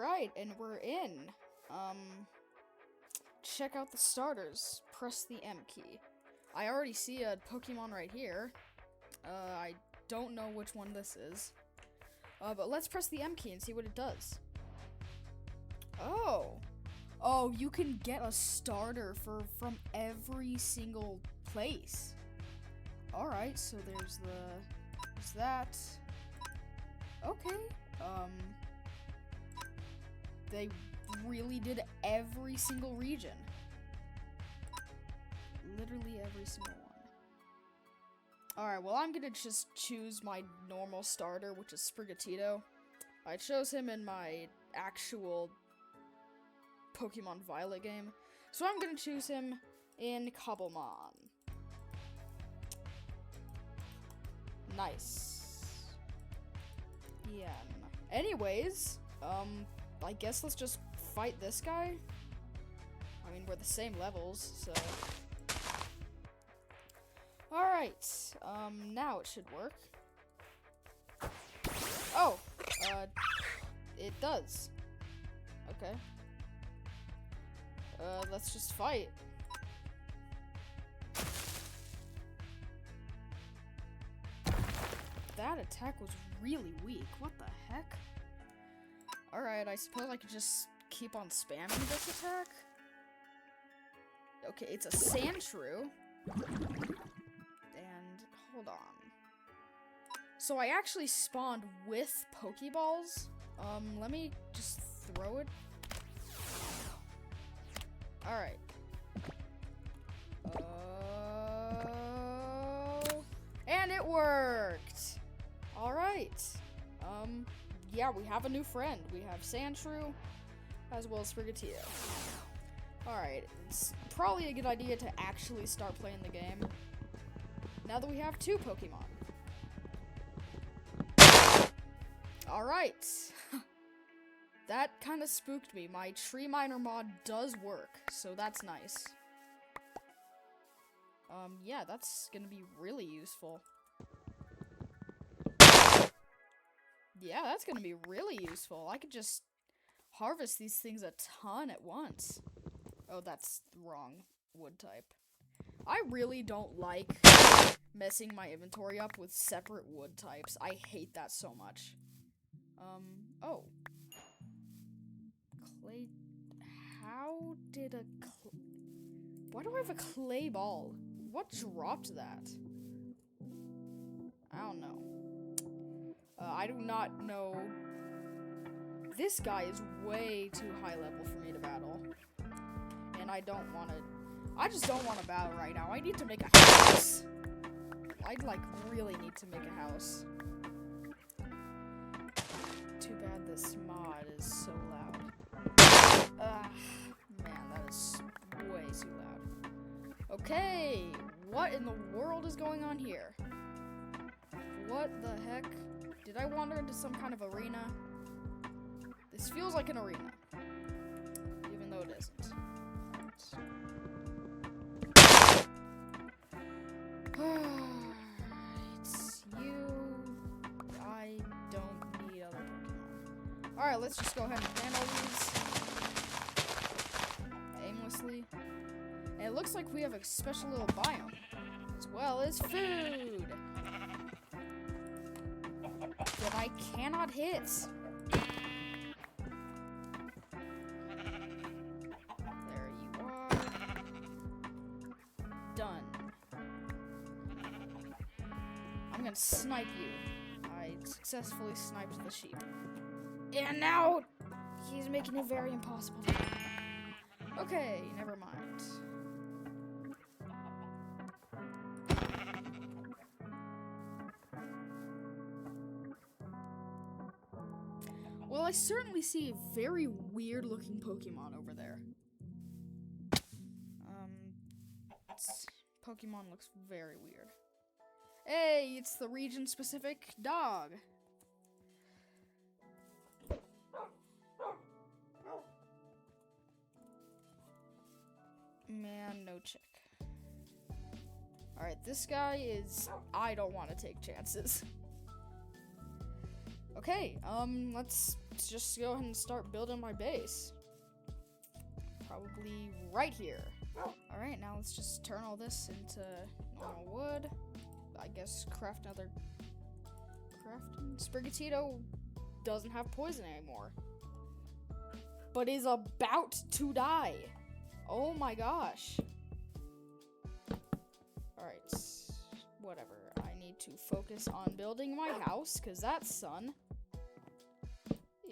Alright, and we're in. Check out the starters. Press the M key. I already see a Pokemon right here. I don't know which one this is. But let's press the M key and see what it does. Oh. Oh, you can get a starter from every single place. Alright, so there's that. Okay. They really did every single region. Literally every single one. Alright, well, I'm gonna just choose my normal starter, which is Sprigatito. I chose him in my actual Pokemon Violet game, so I'm gonna choose him in Cobblemon. Nice. Yeah. Anyways, I guess let's just fight this guy. I mean, we're the same levels, so... Alright, now it should work. Oh, it does. Okay. Let's just fight. That attack was really weak. What the heck? Alright, I suppose I could just keep on spamming this attack. Okay, it's a Sandshrew. And, hold on. So I actually spawned with Pokeballs. Let me just throw it. Alright. And it worked! Alright. Yeah, we have a new friend. We have Sandshrew, as well as Sprigatito. Alright, it's probably a good idea to actually start playing the game, now that we have 2 Pokemon. Alright. That kind of spooked me. My Tree Miner mod does work, so that's nice. Yeah, that's gonna be really useful. Yeah, that's gonna be really useful. I could just harvest these things a ton at once. Oh, that's the wrong wood type. I really don't like messing my inventory up with separate wood types. I hate that so much. Oh. Clay... How did a Why do I have a clay ball? What dropped that? I don't know. I do not know. This guy is way too high level for me to battle. And I don't want to... I just don't want to battle right now. I need to make a house. I'd, like, really need to make a house. Too bad this mod is so loud. Man, that is way too loud. Okay, what in the world is going on here? What the heck? Did I wander into some kind of arena? This feels like an arena. Even though it isn't. It's you. I don't need other Pokemon. Alright, let's just go ahead and plant all these. Aimlessly. And it looks like we have a special little biome. As well as food. That I cannot hit. There you are. Done. I'm gonna snipe you. I successfully sniped the sheep. And now he's making it very impossible. Okay, never mind. Well, I certainly see a very weird looking Pokemon over there. Pokemon looks very weird. Hey, it's the region-specific dog. Man, no chick. Alright, this guy is... I don't want to take chances. Okay, let's just go ahead and start building my base. Probably right here. Alright, now let's just turn all this into normal wood. I guess craft another crafting. Sprigatito doesn't have poison anymore, but is about to die. Oh my gosh. Alright, whatever. I need to focus on building my house, because that sun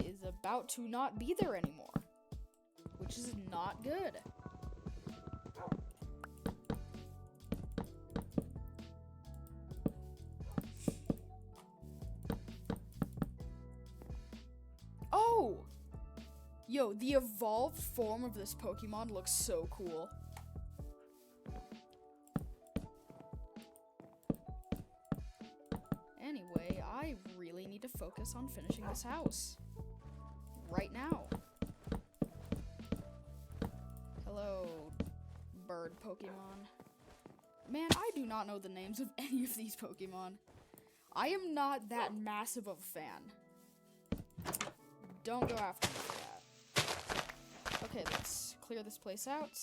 is about to not be there anymore, which is not good. Oh! Yo, the evolved form of this Pokemon looks so cool. Anyway, I really need to focus on finishing this house. Right now. Hello, bird Pokemon. Man, I do not know the names of any of these Pokemon. I am not that massive of a fan. Don't go after me for that. Okay, let's clear this place out.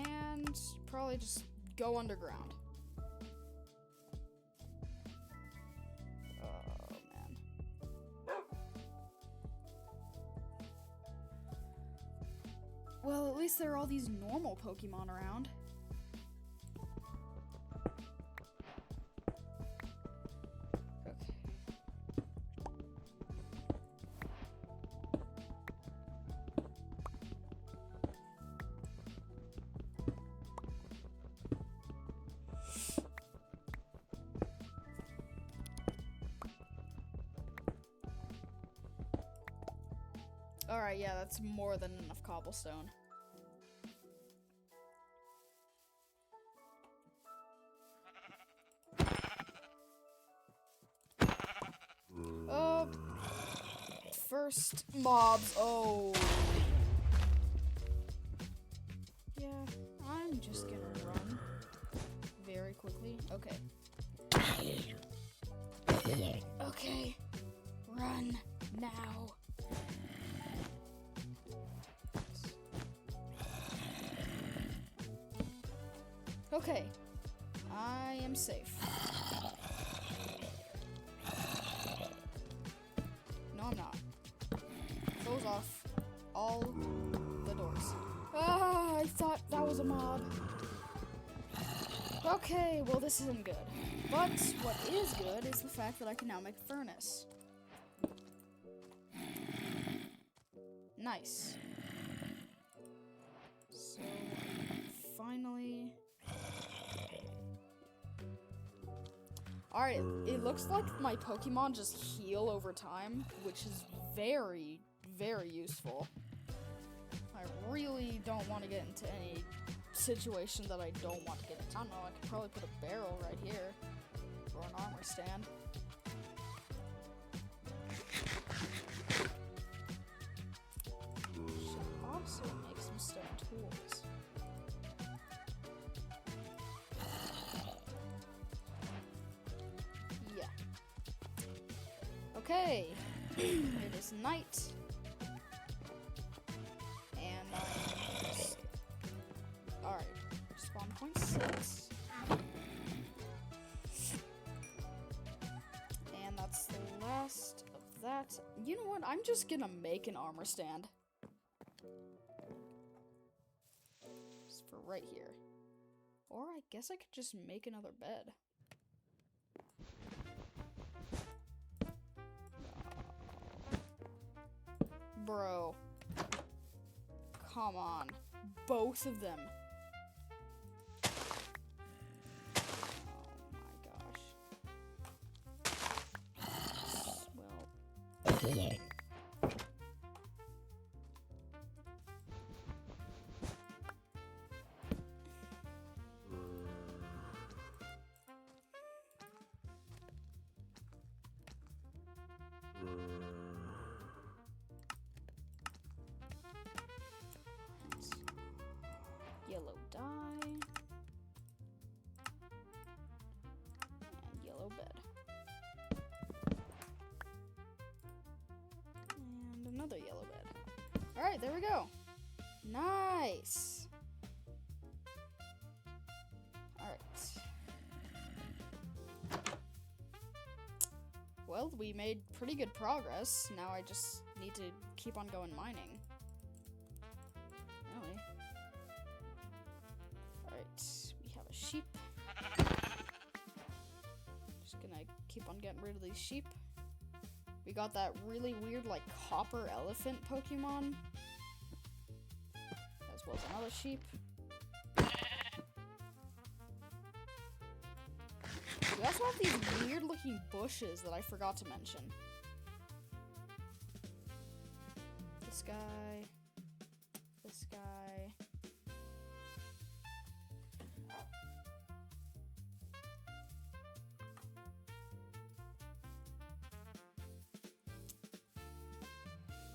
And probably just go underground. Oh, man. Well, at least there are all these normal Pokemon around. Alright, yeah, that's more than enough cobblestone. First mobs. Oh. Yeah, I'm just gonna run very quickly. Okay. Okay. Run now. Okay, I am safe. No, I'm not. Close off all the doors. Ah, I thought that was a mob. Okay, well this isn't good. But what is good is the fact that I can now make a furnace. Nice. So, finally... Alright, it looks like my Pokemon just heal over time, which is very, very useful. I really don't want to get into any situation that I don't want to get into. I don't know, I could probably put a barrel right here, or an armor stand. Should also make some stone tools. Yeah. Okay, it is night. And I'm just... Alright, spawn point 6. And that's the last of that. You know what? I'm just gonna make an armor stand. Just for right here. Or I guess I could just make another bed. Bro. Come on. Both of them. Oh my gosh. Well. Yellow dye. Alright, there we go. Nice. Alright. Well, we made pretty good progress. Now I just need to keep on going mining. Really. Alright, we have a sheep. Just gonna keep on getting rid of these sheep. We got that really weird, like, copper elephant Pokemon. As well as another sheep. We also have these weird-looking bushes that I forgot to mention. This guy. This guy.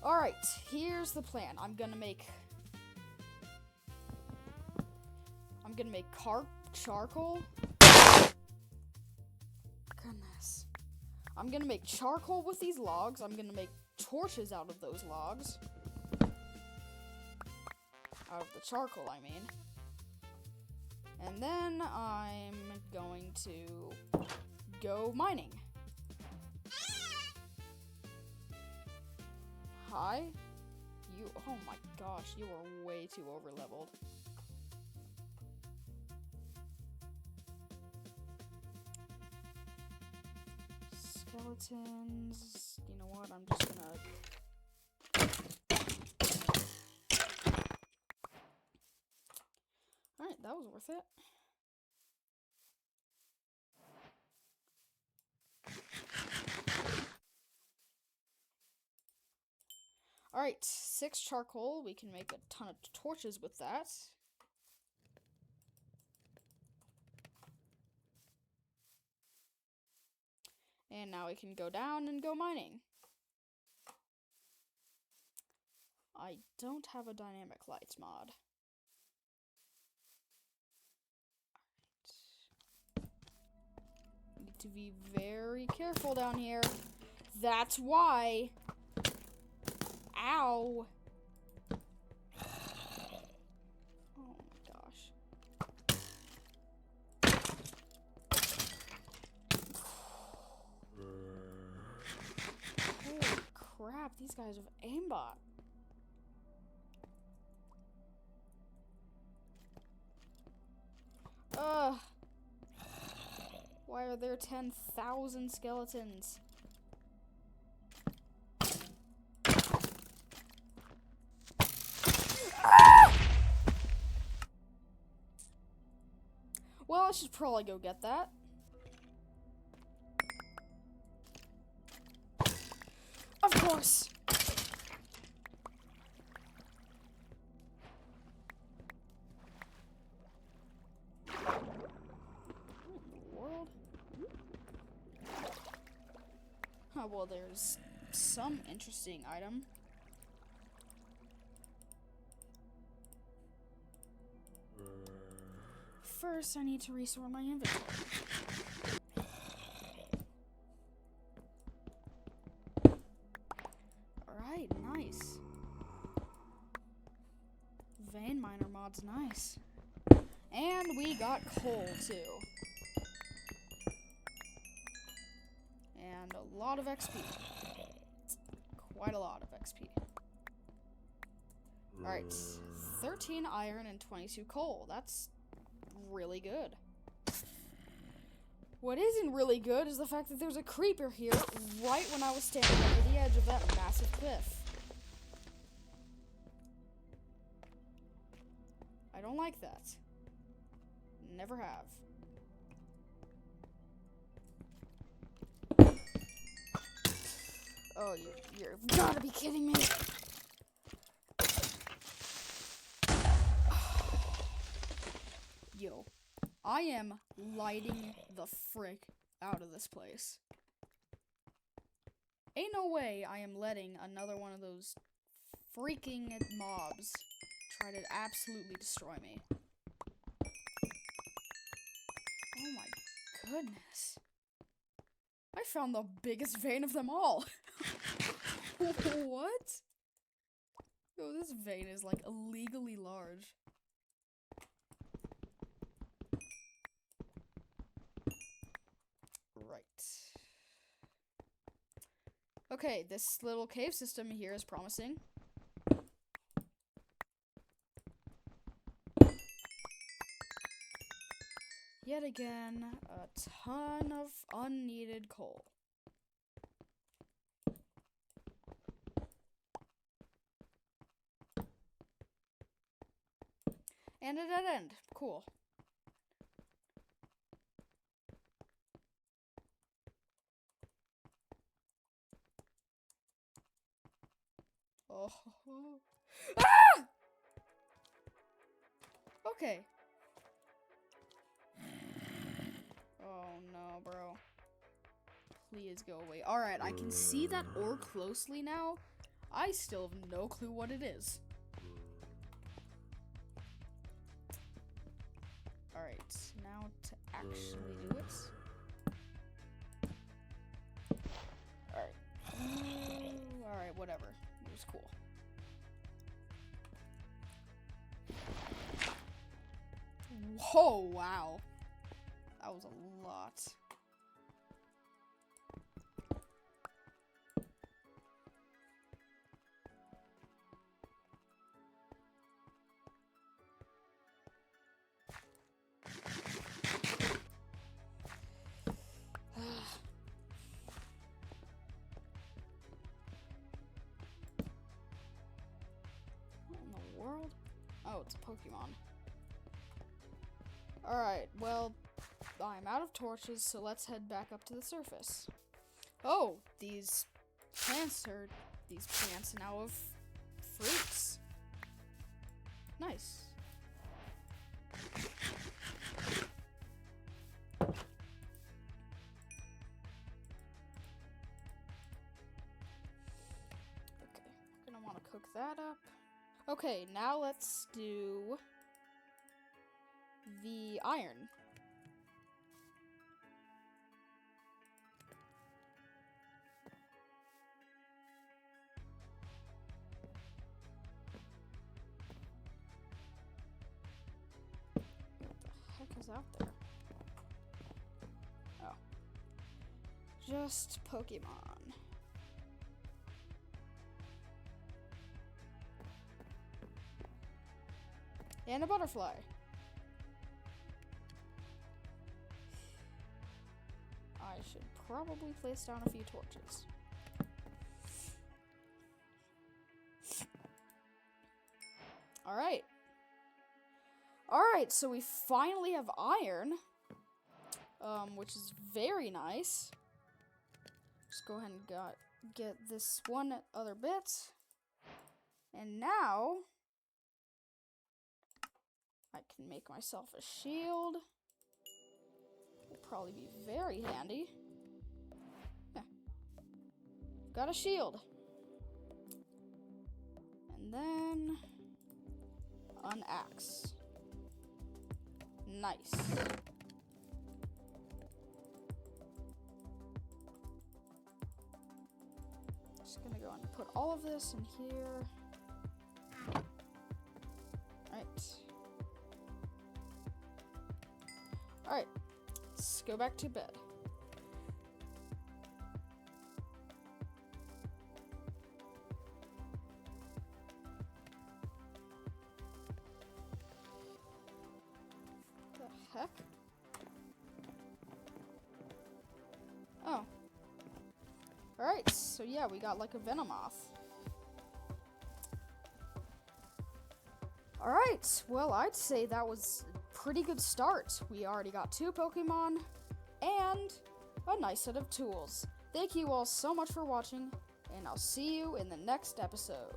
Alright, here's the plan. I'm gonna make charcoal. Goodness. I'm gonna make charcoal with these logs. I'm gonna make torches out of those logs. Out of the charcoal, I mean. And then I'm going to go mining. Hi? You, oh my gosh, you are way too overleveled. Skeletons, you know what, I'm just gonna... Alright, that was worth it. Alright, 6 charcoal. We can make a ton of torches with that. And now we can go down and go mining. I don't have a dynamic lights mod. Alright. Need to be very careful down here. That's why... Ow! Oh my gosh. Holy crap, these guys have aimbot. Ugh. Why are there 10,000 skeletons? Well, I should probably go get that. Of course. What in the world? Oh, well, there's some interesting item. First, I need to restore my inventory. Alright, nice. Vein miner mod's nice. And we got coal, too. And a lot of XP. Quite a lot of XP. Alright, 13 iron and 22 coal. That's really good. What isn't really good is the fact that there's a creeper here right when I was standing over the edge of that massive cliff. I don't like that. Never have. Oh, you've gotta be kidding me. Yo, I am lighting the frick out of this place. Ain't no way I am letting another one of those freaking mobs try to absolutely destroy me. Oh my goodness. I found the biggest vein of them all. What? Oh, this vein is like illegally large. Right. Okay, this little cave system here is promising. Yet again, a ton of unneeded coal. And a dead end. Cool. Oh. Ah! Okay. Oh no, bro. Please go away. Alright, I can see that ore closely now. I still have no clue what it is. Alright, now to actually do it. Alright. Alright, whatever. It was cool. Whoa, wow. That was a lot. What in the world? Oh, it's a Pokemon. Alright, well, I'm out of torches, so let's head back up to the surface. Oh, these plants now have fruits. Nice. Okay, we're gonna want to cook that up. Okay, now let's do the iron. What the heck is out there? Oh. Just Pokemon. And a butterfly. I should probably place down a few torches. Alright. Alright, so we finally have iron. Which is very nice. Just go ahead and get this one other bit. And now I can make myself a shield. Will probably be very handy. Yeah. Got a shield. And then an axe. Nice. Just gonna go and put all of this in here. Alright, let's go back to bed. The heck? Oh. Alright, so yeah, we got like a Venomoth. Alright, well, I'd say that was pretty good start. We already got 2 Pokemon and a nice set of tools. Thank you all so much for watching, and I'll see you in the next episode.